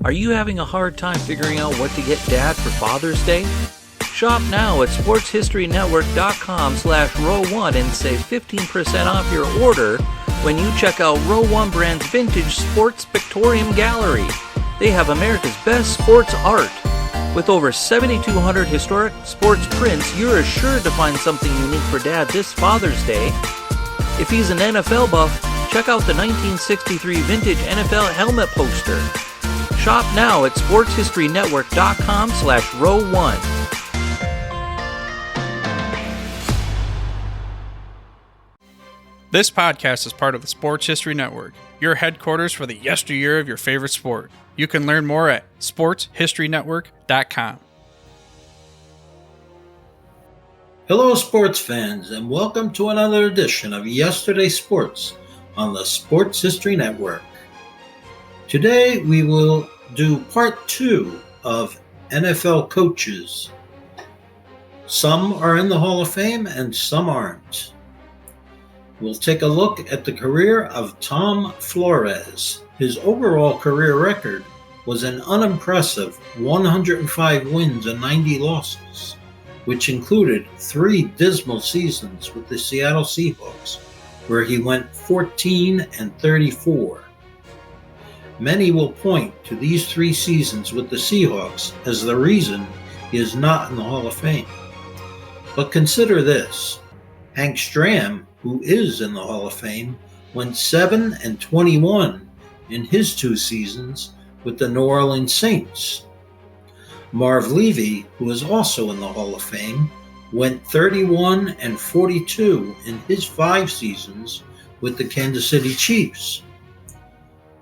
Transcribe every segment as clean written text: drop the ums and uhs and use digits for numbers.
Are you having a hard time figuring out what to get Dad for Father's Day? Shop now at sportshistorynetwork.com/row1 and save 15% off your order when you check out Row 1 Brand's Vintage Sports Pictorium Gallery. They have America's best sports art. With over 7,200 historic sports prints, you're assured to find something unique for Dad this Father's Day. If he's an NFL buff, check out the 1963 vintage NFL helmet poster. Shop now at sportshistorynetwork.com/row1. This podcast is part of the Sports History Network, your headquarters for the yesteryear of your favorite sport. You can learn more at sportshistorynetwork.com. Hello, sports fans, and welcome to another edition of Yesterday Sports on the Sports History Network. Today, we will do part 2 of NFL coaches. Some are in the Hall of Fame and some aren't. We'll take a look at the career of Tom Flores. His overall career record was an unimpressive 105 wins and 90 losses, which included 3 dismal seasons with the Seattle Seahawks, where he went 14-34. Many will point to these 3 seasons with the Seahawks as the reason he is not in the Hall of Fame. But consider this: Hank Stram, who is in the Hall of Fame, went 7-21 in his 2 seasons with the New Orleans Saints. Marv Levy, who is also in the Hall of Fame, went 31-42 in his 5 seasons with the Kansas City Chiefs.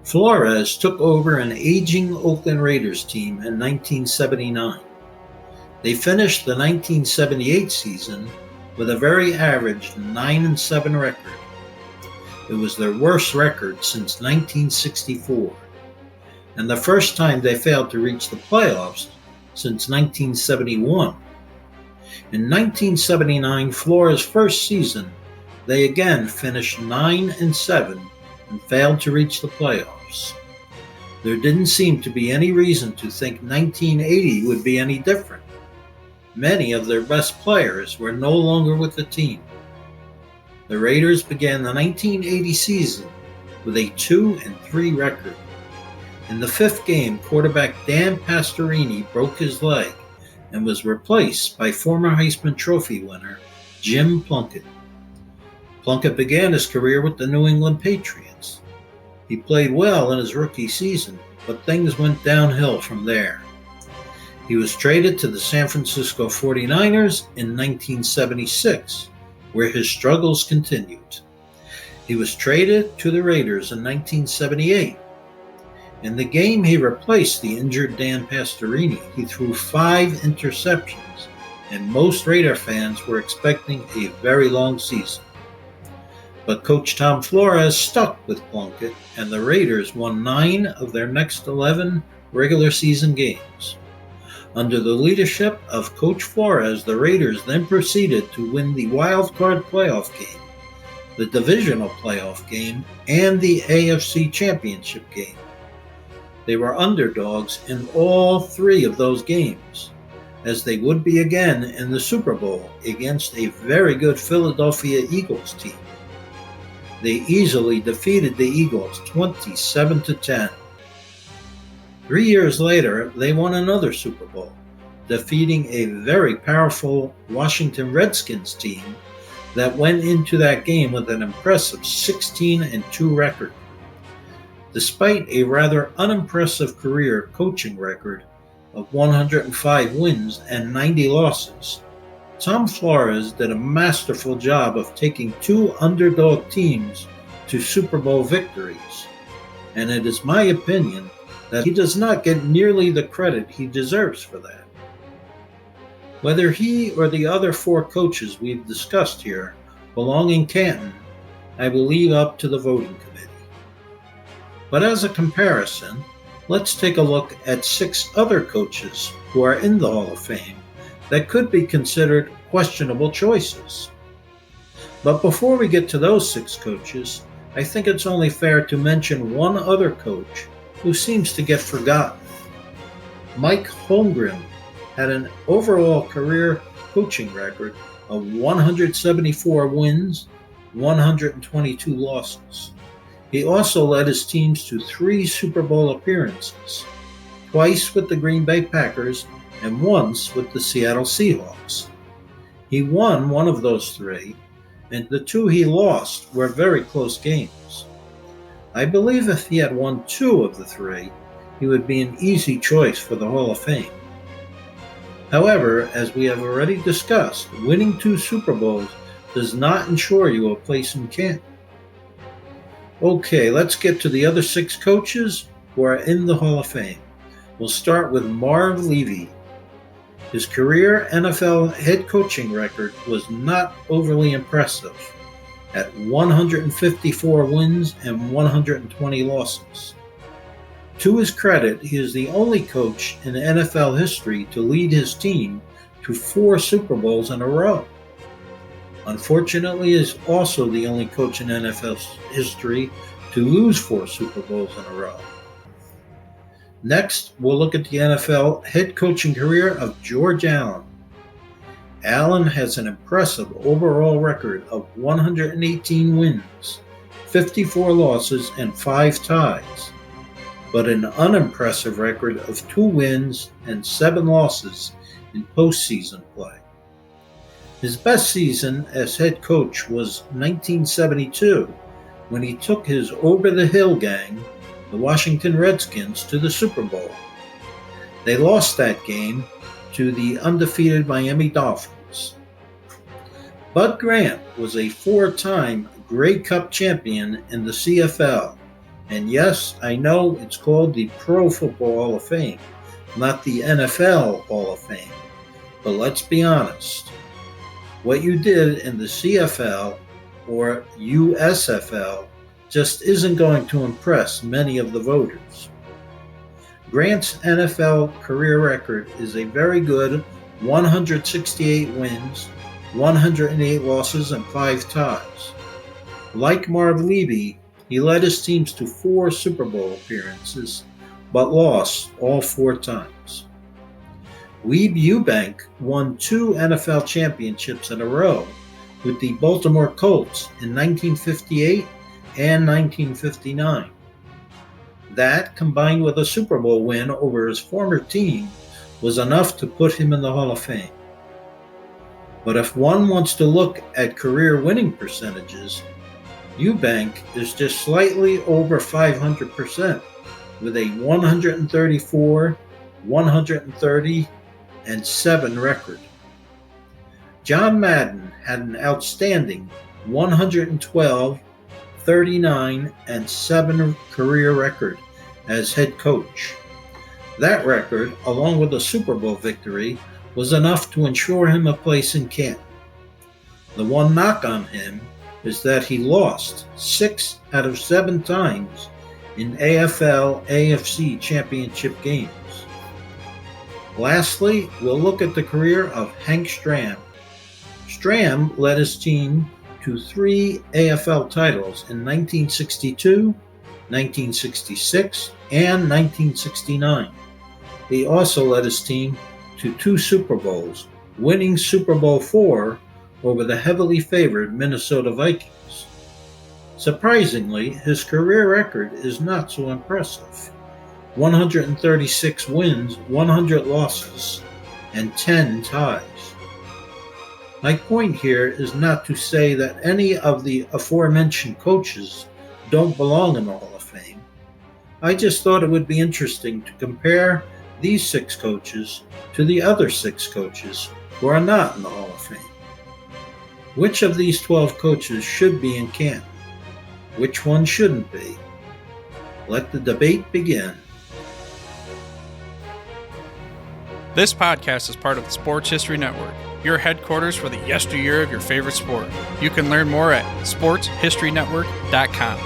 Flores took over an aging Oakland Raiders team in 1979. They finished the 1978 season with a very average 9-7 record. It was their worst record since 1964, and the first time they failed to reach the playoffs since 1971. In 1979, Flores' first season, they again finished 9-7 and failed to reach the playoffs. There didn't seem to be any reason to think 1980 would be any different. Many of their best players were no longer with the team. The Raiders began the 1980 season with a 2-3 record. In the 5th game, quarterback Dan Pastorini broke his leg and was replaced by former Heisman Trophy winner Jim Plunkett. Plunkett began his career with the New England Patriots. He played well in his rookie season, but things went downhill from there. He was traded to the San Francisco 49ers in 1976, where his struggles continued. He was traded to the Raiders in 1978. In the game he replaced the injured Dan Pastorini, he threw 5 interceptions, and most Raider fans were expecting a very long season. But Coach Tom Flores stuck with Plunkett, and the Raiders won 9 of their next 11 regular season games. Under the leadership of Coach Flores, the Raiders then proceeded to win the wild card playoff game, the divisional playoff game, and the AFC Championship game. They were underdogs in all 3 of those games, as they would be again in the Super Bowl against a very good Philadelphia Eagles team. They easily defeated the Eagles 27-10. 3 years later, they won another Super Bowl, defeating a very powerful Washington Redskins team that went into that game with an impressive 16-2 record. Despite a rather unimpressive career coaching record of 105 wins and 90 losses, Tom Flores did a masterful job of taking 2 underdog teams to Super Bowl victories, and it is my opinion that he does not get nearly the credit he deserves for that. Whether he or the other 4 coaches we've discussed here belong in Canton, I will leave up to the voting committee. But as a comparison, let's take a look at 6 other coaches who are in the Hall of Fame that could be considered questionable choices. But before we get to those 6 coaches, I think it's only fair to mention one other coach who seems to get forgotten. Mike Holmgren had an overall career coaching record of 174 wins, 122 losses. He also led his teams to 3 Super Bowl appearances, twice with the Green Bay Packers and once with the Seattle Seahawks. He won one of those 3, and the 2 he lost were very close games. I believe if he had won 2 of the 3, he would be an easy choice for the Hall of Fame. However, as we have already discussed, winning 2 Super Bowls does not ensure you a place in Canton. Okay, let's get to the other 6 coaches who are in the Hall of Fame. We'll start with Marv Levy. His career NFL head coaching record was not overly impressive at 154 wins and 120 losses. To his credit, he is the only coach in NFL history to lead his team to 4 Super Bowls in a row. Unfortunately, he is also the only coach in NFL history to lose 4 Super Bowls in a row. Next, we'll look at the NFL head coaching career of George Allen. Allen has an impressive overall record of 118 wins, 54 losses, and 5 ties, but an unimpressive record of 2 wins and 7 losses in postseason play. His best season as head coach was 1972, when he took his over-the-hill gang, the Washington Redskins, to the Super Bowl. They lost that game to the undefeated Miami Dolphins. Bud Grant was a 4-time Grey Cup champion in the CFL. And yes, I know it's called the Pro Football Hall of Fame, not the NFL Hall of Fame. But let's be honest. What you did in the CFL or USFL just isn't going to impress many of the voters. Grant's NFL career record is a very good 168 wins, 108 losses, and 5 ties. Like Marv Levy, he led his teams to 4 Super Bowl appearances, but lost all 4 times. Weeb Ewbank won 2 NFL championships in a row with the Baltimore Colts in 1958 and 1959. That, combined with a Super Bowl win over his former team, was enough to put him in the Hall of Fame. But if one wants to look at career winning percentages, Ewbank is just slightly over 500% with a 134, 130, and 7 record. John Madden had an outstanding 112, 39, and 7 career record as head coach. That record, along with a Super Bowl victory, was enough to ensure him a place in Canton. The one knock on him is that he lost 6 out of 7 times in AFL-AFC championship games. Lastly, we'll look at the career of Hank Stram. Stram led his team to 3 AFL titles in 1962, 1966, and 1969. He also led his team to 2 Super Bowls, winning Super Bowl IV over the heavily favored Minnesota Vikings. Surprisingly, his career record is not so impressive. 136 wins, 100 losses, and 10 ties. My point here is not to say that any of the aforementioned coaches don't belong in the Hall of Fame. I just thought it would be interesting to compare these 6 coaches to the other 6 coaches who are not in the Hall of Fame. Which of these 12 coaches should be in Canton? Which one shouldn't be? Let the debate begin. This podcast is part of the Sports History Network, your headquarters for the yesteryear of your favorite sport. You can learn more at sportshistorynetwork.com.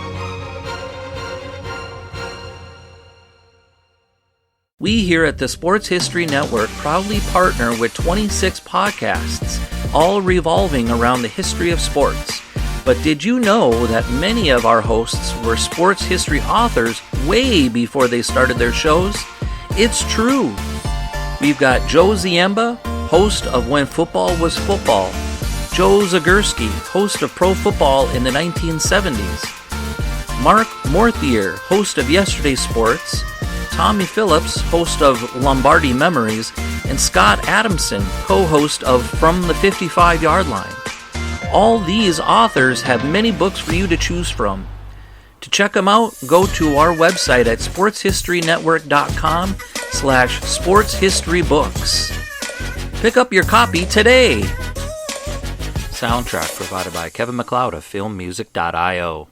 We here at the Sports History Network proudly partner with 26 podcasts, all revolving around the history of sports. But did you know that many of our hosts were sports history authors way before they started their shows? It's true. We've got Joe Ziemba, host of When Football Was Football, Joe Zagurski, host of Pro Football in the 1970s, Mark Morthier, host of Yesterday's Sports, Tommy Phillips, host of Lombardi Memories, and Scott Adamson, co-host of From the 55-Yard Line. All these authors have many books for you to choose from. To check them out, go to our website at sportshistorynetwork.com/sportshistorybooks. Pick up your copy today. Soundtrack provided by Kevin MacLeod of filmmusic.io.